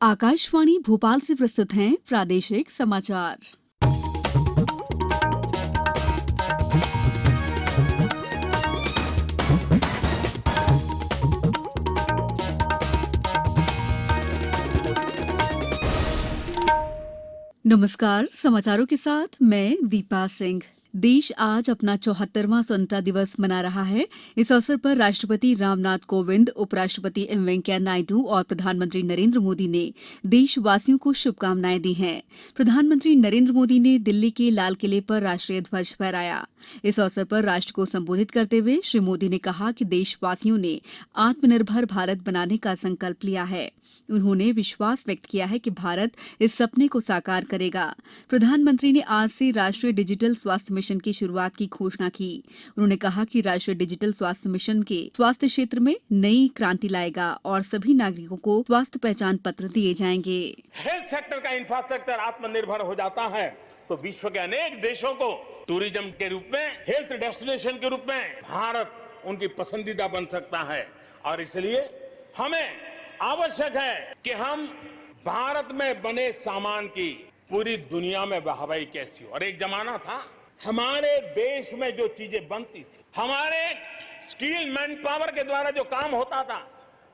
आकाशवाणी भोपाल से प्रस्तुत हैं प्रादेशिक समाचार। नमस्कार, समाचारों के साथ मैं दीपा सिंह। देश आज अपना 74वां स्वतंत्रता दिवस मना रहा है। इस अवसर पर राष्ट्रपति रामनाथ कोविंद, उपराष्ट्रपति एम वेंकैया नायडू और प्रधानमंत्री नरेंद्र मोदी ने देशवासियों को शुभकामनाएं दी हैं। प्रधानमंत्री नरेंद्र मोदी ने दिल्ली के लाल किले पर राष्ट्रीय ध्वज फहराया। इस अवसर पर राष्ट्र को संबोधित करते हुए श्री मोदी ने कहा कि देशवासियों ने आत्मनिर्भर भारत बनाने का संकल्प लिया है। उन्होंने विश्वास व्यक्त किया है कि भारत इस सपने को साकार करेगा। प्रधानमंत्री ने आज से राष्ट्रीय डिजिटल स्वास्थ्य मिशन की शुरुआत की घोषणा की। उन्होंने कहा कि राष्ट्रीय डिजिटल स्वास्थ्य मिशन के स्वास्थ्य क्षेत्र में नई क्रांति लाएगा और सभी नागरिकों को स्वास्थ्य पहचान पत्र दिए जाएंगे। हेल्थ सेक्टर का इंफ्रास्ट्रक्चर आत्मनिर्भर हो जाता है तो विश्व के अनेक देशों को टूरिज्म के रूप में, हेल्थ डेस्टिनेशन के रूप में भारत उनकी पसंदीदा बन सकता है। और इसलिए हमें आवश्यक है कि हम भारत में बने सामान की पूरी दुनिया में वाहवाही कैसी हो। और एक जमाना था हमारे देश में जो चीजें बनती थी, हमारे स्किल मैन पावर के द्वारा जो काम होता था,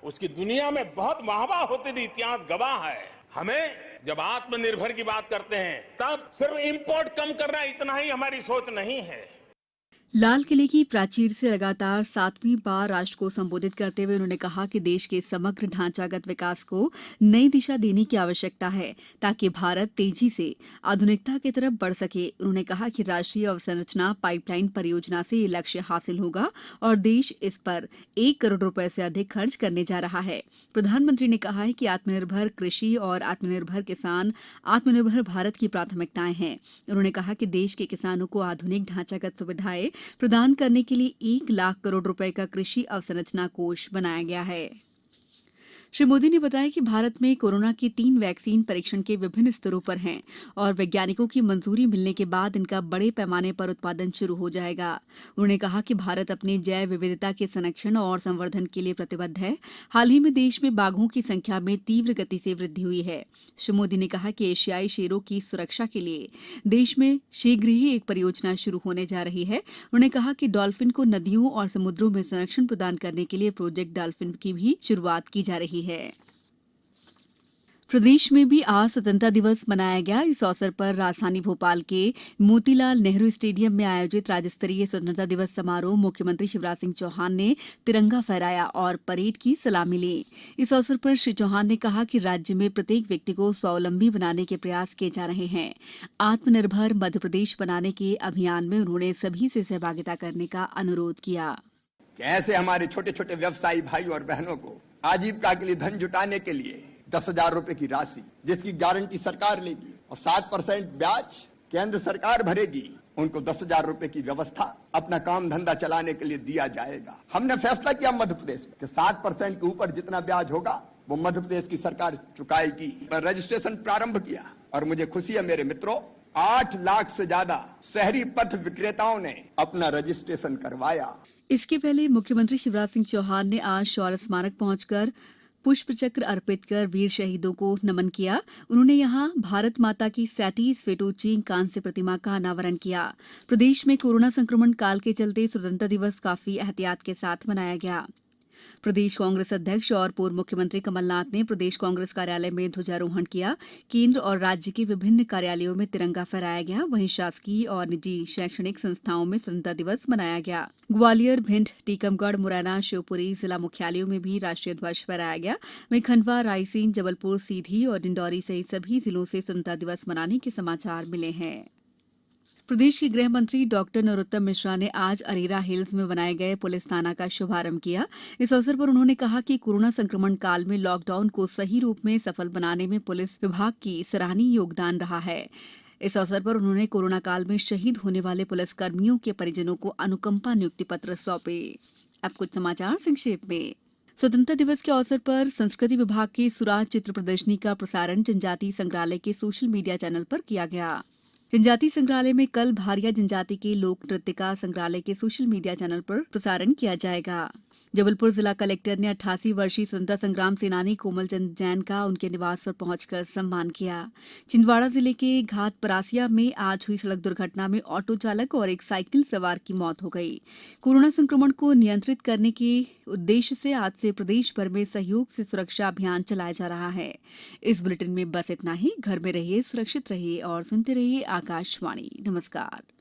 उसकी दुनिया में बहुत वाहवाह होती थी। इतिहास गवाह है। हमें जब आत्मनिर्भर की बात करते हैं तब सिर्फ इंपोर्ट कम करना इतना ही हमारी सोच नहीं है। लाल किले की प्राचीर से लगातार 7वीं बार राष्ट्र को संबोधित करते हुए उन्होंने कहा कि देश के समग्र ढांचागत विकास को नई दिशा देने की आवश्यकता है ताकि भारत तेजी से आधुनिकता की तरफ बढ़ सके। उन्होंने कहा कि राष्ट्रीय अवसंरचना पाइपलाइन परियोजना से ये लक्ष्य हासिल होगा और देश इस पर 1 करोड़ रुपए से अधिक खर्च करने जा रहा है। प्रधानमंत्री ने कहा है कि आत्मनिर्भर कृषि और आत्मनिर्भर किसान आत्मनिर्भर भारत की प्राथमिकताएं हैं। उन्होंने कहा कि देश के किसानों को आधुनिक ढांचागत सुविधाएं प्रदान करने के लिए 1 लाख करोड़ रुपए का कृषि अवसंरचना कोष बनाया गया है। श्री मोदी ने बताया कि भारत में कोरोना की 3 वैक्सीन परीक्षण के विभिन्न स्तरों पर हैं और वैज्ञानिकों की मंजूरी मिलने के बाद इनका बड़े पैमाने पर उत्पादन शुरू हो जाएगा। उन्होंने कहा कि भारत अपनी जैव विविधता के संरक्षण और संवर्धन के लिए प्रतिबद्ध है। हाल ही में देश में बाघों की संख्या में तीव्र गति से वृद्धि हुई है। श्री मोदी ने कहा कि एशियाई शेरों की सुरक्षा के लिए देश में शीघ्र ही एक परियोजना शुरू होने जा रही है। उन्होंने कहा कि डॉल्फिन को नदियों और समुद्रों में संरक्षण प्रदान करने के लिए प्रोजेक्ट डॉल्फिन की भी शुरुआत की जा रही है। प्रदेश में भी आज स्वतंत्रता दिवस मनाया गया। इस अवसर पर राजधानी भोपाल के मोतीलाल नेहरू स्टेडियम में आयोजित राज्य स्तरीय स्वतंत्रता दिवस समारोह मुख्यमंत्री शिवराज सिंह चौहान ने तिरंगा फहराया और परेड की सलामी ली। इस अवसर पर श्री चौहान ने कहा कि राज्य में प्रत्येक व्यक्ति को स्वावलंबी बनाने के प्रयास किए जा रहे हैं। आत्मनिर्भर मध्यप्रदेश बनाने के अभियान में उन्होंने सभी से सहभागिता करने का अनुरोध किया। कैसे हमारे छोटे छोटे व्यवसायी भाई और बहनों को आजीविका के लिए धन जुटाने के लिए 10,000 रुपए की राशि जिसकी गारंटी सरकार लेगी और 7% ब्याज केंद्र सरकार भरेगी, उनको 10,000 रुपए की व्यवस्था अपना काम धंधा चलाने के लिए दिया जाएगा। हमने फैसला किया मध्य प्रदेश में कि 7% के ऊपर जितना ब्याज होगा वो मध्य प्रदेश की सरकार चुकाएगी। रजिस्ट्रेशन प्रारंभ किया और मुझे खुशी है मेरे मित्रों, 8 लाख से ज्यादा शहरी पथ विक्रेताओं ने अपना रजिस्ट्रेशन करवाया। इसके पहले मुख्यमंत्री शिवराज सिंह चौहान ने आज शौर्य स्मारक पहुंचकर पुष्प चक्र अर्पित कर वीर शहीदों को नमन किया। उन्होंने यहां भारत माता की 37 फेटोचीन कांस्य प्रतिमा का अनावरण किया। प्रदेश में कोरोना संक्रमण काल के चलते स्वतंत्रता दिवस काफी एहतियात के साथ मनाया गया। प्रदेश कांग्रेस अध्यक्ष और पूर्व मुख्यमंत्री कमलनाथ ने प्रदेश कांग्रेस कार्यालय में ध्वजारोहण किया। केंद्र और राज्य के विभिन्न कार्यालयों में तिरंगा फहराया गया। वहीं शासकीय और निजी शैक्षणिक संस्थाओं में स्वतंत्रता दिवस मनाया गया। ग्वालियर, भिंड, टीकमगढ़, मुरैना, शिवपुरी जिला मुख्यालयों में भी राष्ट्रीय ध्वज फहराया गया। वहीं खंडवा, रायसेन, जबलपुर, सीधी और डिंडौरी सहित सभी जिलों से स्वतंत्रता दिवस मनाने के समाचार मिले हैं। प्रदेश के गृह मंत्री डॉक्टर नरोत्तम मिश्रा ने आज अरेरा हिल्स में बनाए गए पुलिस थाना का शुभारंभ किया। इस अवसर पर उन्होंने कहा कि कोरोना संक्रमण काल में लॉकडाउन को सही रूप में सफल बनाने में पुलिस विभाग की सराहनीय योगदान रहा है। इस अवसर पर उन्होंने कोरोना काल में शहीद होने वाले पुलिसकर्मियों के परिजनों को अनुकंपा नियुक्ति पत्र सौंपे। अब कुछ समाचार संक्षेप में। स्वतंत्रता दिवस के अवसर पर संस्कृति विभाग की सुराज चित्र प्रदर्शनी का प्रसारण जनजातीय संग्रहालय के सोशल मीडिया चैनल पर किया गया। जनजातीय संग्रहालय में कल भारिया जनजाति के लोक नृत्य का संग्रहालय के सोशल मीडिया चैनल पर प्रसारण किया जाएगा। जबलपुर जिला कलेक्टर ने 88 वर्षीय स्वतंत्रता संग्राम सेनानी कोमल चंद जैन का उनके निवास पर पहुंचकर सम्मान किया। छिंदवाड़ा जिले के घाट परासिया में आज हुई सड़क दुर्घटना में ऑटो चालक और एक साइकिल सवार की मौत हो गई। कोरोना संक्रमण को नियंत्रित करने के उद्देश्य से आज से प्रदेश भर में सहयोग से सुरक्षा अभियान चलाया जा रहा है। इस बुलेटिन में बस इतना ही। घर में रहिए, सुरक्षित रहिए और सुनते रहिए आकाशवाणी। नमस्कार।